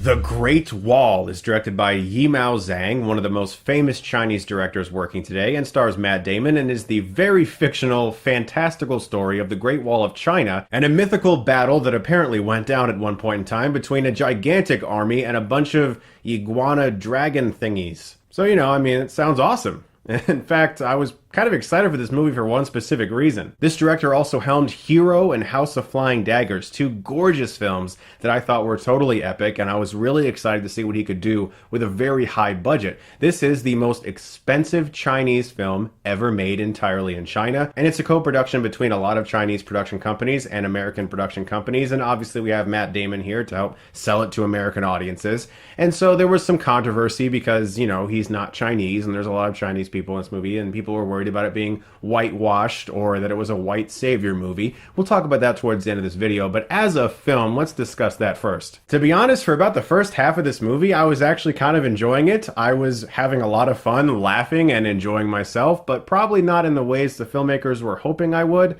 The Great Wall is directed by Yimou Zhang, one of the most famous Chinese directors working today, and stars Matt Damon, and is the very fictional, fantastical story of the Great Wall of China and a mythical battle that apparently went down at one point in time between a gigantic army and a bunch of iguana dragon thingies. So, it sounds awesome. In fact, I was kind of excited for this movie for one specific reason. This director also helmed Hero and House of Flying Daggers, two gorgeous films that I thought were totally epic, and I was really excited to see what he could do with a very high budget. This is the most expensive Chinese film ever made entirely in China, and it's a co-production between a lot of Chinese production companies and American production companies, and obviously we have Matt Damon here to help sell it to American audiences. And so there was some controversy because, he's not Chinese, and there's a lot of Chinese people in this movie, and people were worried about it being whitewashed or that it was a white savior movie. We'll talk about that towards the end of this video, but as a film, let's discuss that first. To be honest, for about the first half of this movie, I was actually kind of enjoying it. I was having a lot of fun, laughing and enjoying myself, but probably not in the ways the filmmakers were hoping I would,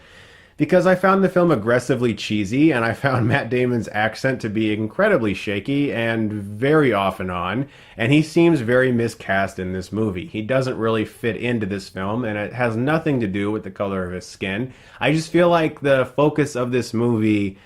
because I found the film aggressively cheesy, and I found Matt Damon's accent to be incredibly shaky and very off and on, and he seems very miscast in this movie. He doesn't really fit into this film, and it has nothing to do with the color of his skin. I just feel like the focus of this movie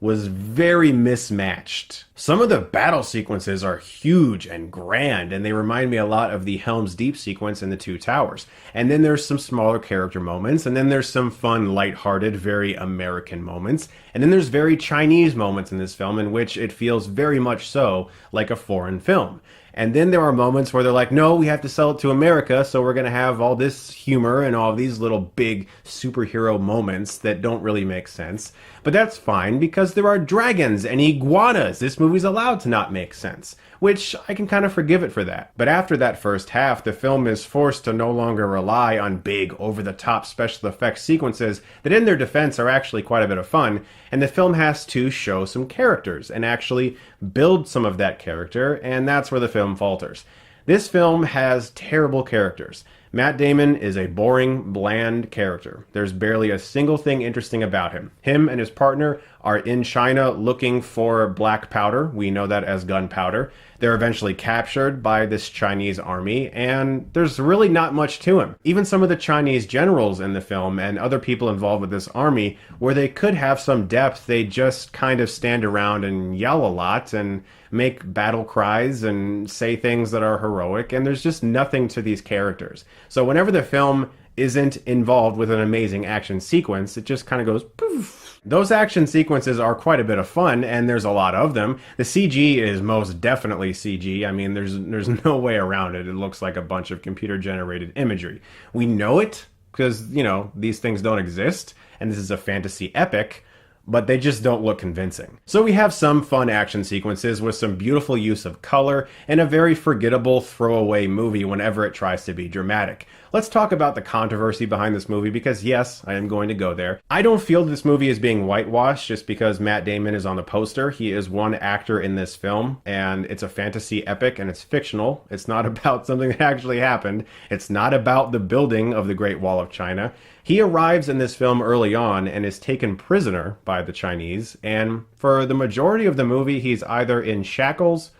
was very mismatched. Some of the battle sequences are huge and grand, and they remind me a lot of the Helm's Deep sequence in The Two Towers. And then there's some smaller character moments, and then there's some fun, lighthearted, very American moments. And then there's very Chinese moments in this film in which it feels very much so like a foreign film. And then there are moments where they're like, no, we have to sell it to America, so we're going to have all this humor and all these little big superhero moments that don't really make sense. But that's fine because there are dragons and iguanas. This movie's allowed to not make sense, which I can kind of forgive it for that. But after that first half, the film is forced to no longer rely on big, over-the-top special effects sequences that in their defense are actually quite a bit of fun, and the film has to show some characters and actually build some of that character, and that's where the film falters. This film has terrible characters. Matt Damon is a boring, bland character. There's barely a single thing interesting about him. Him and his partner are in China looking for black powder. We know that as gunpowder. They're eventually captured by this Chinese army, and there's really not much to him. Even some of the Chinese generals in the film and other people involved with this army, where they could have some depth, they just kind of stand around and yell a lot and make battle cries and say things that are heroic, and there's just nothing to these characters. So whenever the film isn't involved with an amazing action sequence, it just kind of goes poof. Those action sequences are quite a bit of fun, and there's a lot of them. The CG is most definitely CG. I mean, there's no way around it. It looks like a bunch of computer-generated imagery. We know it because, these things don't exist, and this is a fantasy epic, but they just don't look convincing. So we have some fun action sequences with some beautiful use of color and a very forgettable throwaway movie whenever it tries to be dramatic. Let's talk about the controversy behind this movie because yes, I am going to go there. I don't feel this movie is being whitewashed just because Matt Damon is on the poster. He is one actor in this film, and it's a fantasy epic and it's fictional. It's not about something that actually happened. It's not about the building of the Great Wall of China. He arrives in this film early on and is taken prisoner by the Chinese, and for the majority of the movie, he's either in shackles,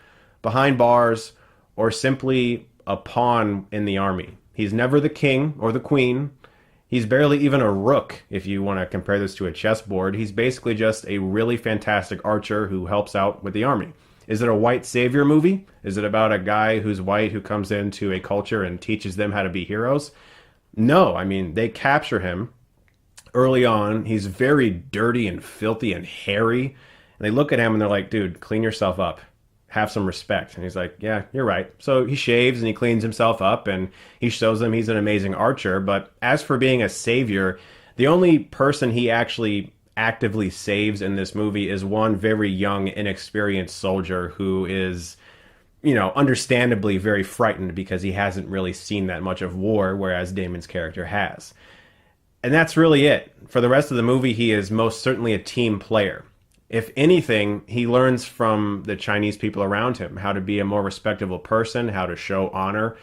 behind bars, or simply a pawn in the army. He's never the king or the queen. He's barely even a rook, if you want to compare this to a chessboard. He's basically just a really fantastic archer who helps out with the army. Is it a white savior movie? Is it about a guy who's white who comes into a culture and teaches them how to be heroes? No, I mean, they capture him early on. He's very dirty and filthy and hairy. And they look at him and they're like, dude, clean yourself up. Have some respect. And he's like, yeah, you're right. So he shaves and he cleans himself up and he shows them he's an amazing archer. But as for being a savior, the only person he actually actively saves in this movie is one very young, inexperienced soldier who is, understandably very frightened because he hasn't really seen that much of war, whereas Damon's character has. And that's really it. For the rest of the movie, he is most certainly a team player. If anything, he learns from the Chinese people around him how to be a more respectable person, how to show honor.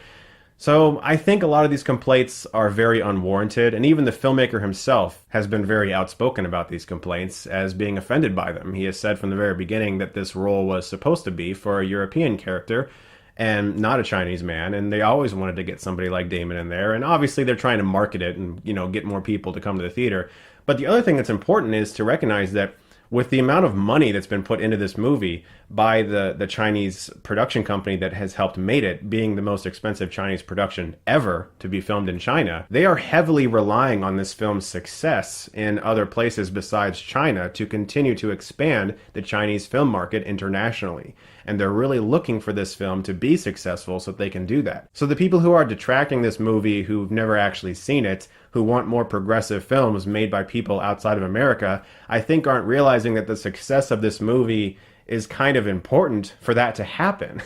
So I think a lot of these complaints are very unwarranted, and even the filmmaker himself has been very outspoken about these complaints as being offended by them. He has said from the very beginning that this role was supposed to be for a European character and not a Chinese man, and they always wanted to get somebody like Damon in there, and obviously they're trying to market it and, get more people to come to the theater. But the other thing that's important is to recognize that with the amount of money that's been put into this movie by the Chinese production company that has helped made it, being the most expensive Chinese production ever to be filmed in China, they are heavily relying on this film's success in other places besides China to continue to expand the Chinese film market internationally. And they're really looking for this film to be successful so that they can do that. So the people who are detracting this movie, who've never actually seen it, who want more progressive films made by people outside of America, I think aren't realizing that the success of this movie is kind of important for that to happen.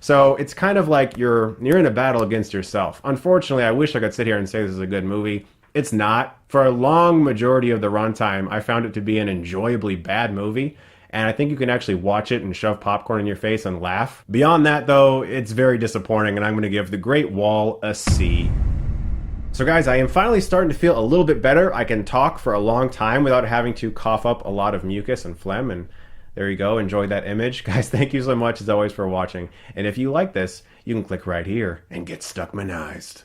So it's kind of like you're in a battle against yourself. Unfortunately, I wish I could sit here and say this is a good movie. It's not. For a long majority of the runtime, I found it to be an enjoyably bad movie. And I think you can actually watch it and shove popcorn in your face and laugh. Beyond that, though, it's very disappointing, and I'm going to give The Great Wall a C. So guys, I am finally starting to feel a little bit better. I can talk for a long time without having to cough up a lot of mucus and phlegm, and there you go. Enjoy that image. Guys, thank you so much as always for watching. And if you like this, you can click right here and get Stuckmanized.